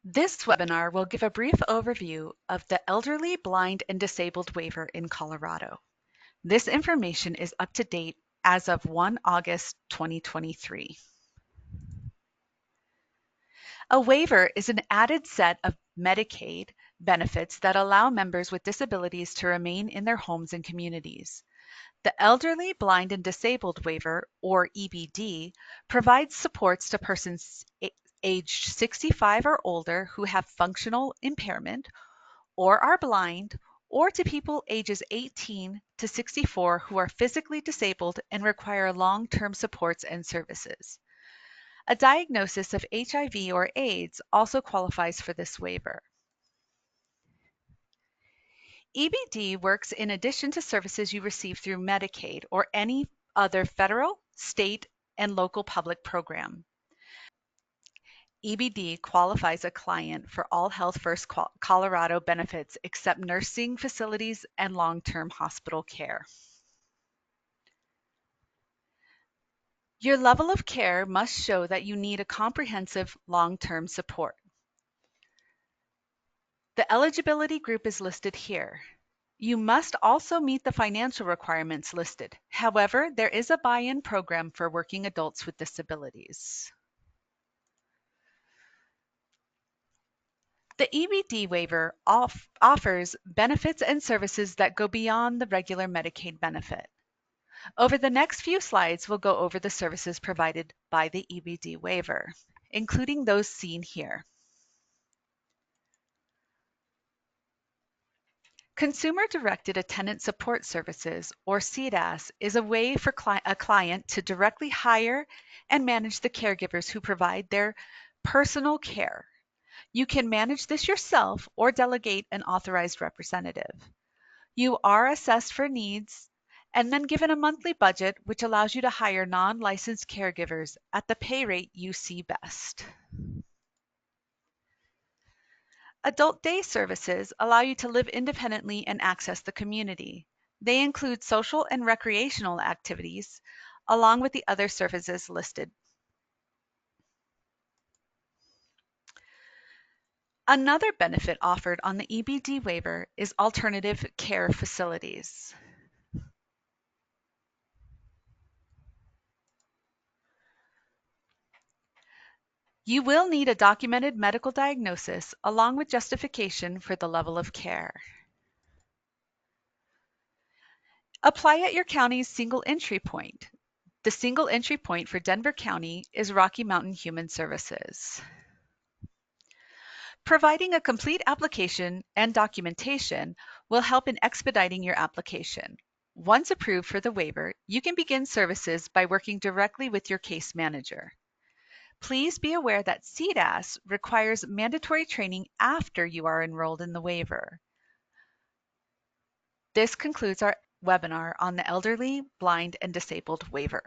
This webinar will give a brief overview of the Elderly, Blind, and Disabled Waiver in Colorado. This information is up to date as of 1 August 2023. A waiver is an added set of Medicaid benefits that allow members with disabilities to remain in their homes and communities. The Elderly, Blind, and Disabled Waiver, or EBD, provides supports to persons aged 65 or older who have functional impairment or are blind, or to people ages 18 to 64 who are physically disabled and require long-term supports and services. A diagnosis of HIV or AIDS also qualifies for this waiver. EBD works in addition to services you receive through Medicaid or any other federal, state, and local public program. EBD qualifies a client for all Health First Colorado benefits except nursing facilities and long-term hospital care. Your level of care must show that you need a comprehensive long-term support. The eligibility group is listed here. You must also meet the financial requirements listed. However, there is a buy-in program for working adults with disabilities. The EBD waiver offers benefits and services that go beyond the regular Medicaid benefit. Over the next few slides, we'll go over the services provided by the EBD waiver, including those seen here. Consumer-Directed Attendant Support Services, or CDAS, is a way for a client to directly hire and manage the caregivers who provide their personal care. You can manage this yourself or delegate an authorized representative. You are assessed for needs and then given a monthly budget, which allows you to hire non-licensed caregivers at the pay rate you see best. Adult day services allow you to live independently and access the community. They include social and recreational activities, along with the other services listed. Another benefit offered on the EBD waiver is alternative care facilities. You will need a documented medical diagnosis along with justification for the level of care. Apply at your county's single entry point. The single entry point for Denver County is Rocky Mountain Human Services. Providing a complete application and documentation will help in expediting your application. Once approved for the waiver, you can begin services by working directly with your case manager. Please be aware that CDAS requires mandatory training after you are enrolled in the waiver. This concludes our webinar on the Elderly, Blind, and Disabled Waiver.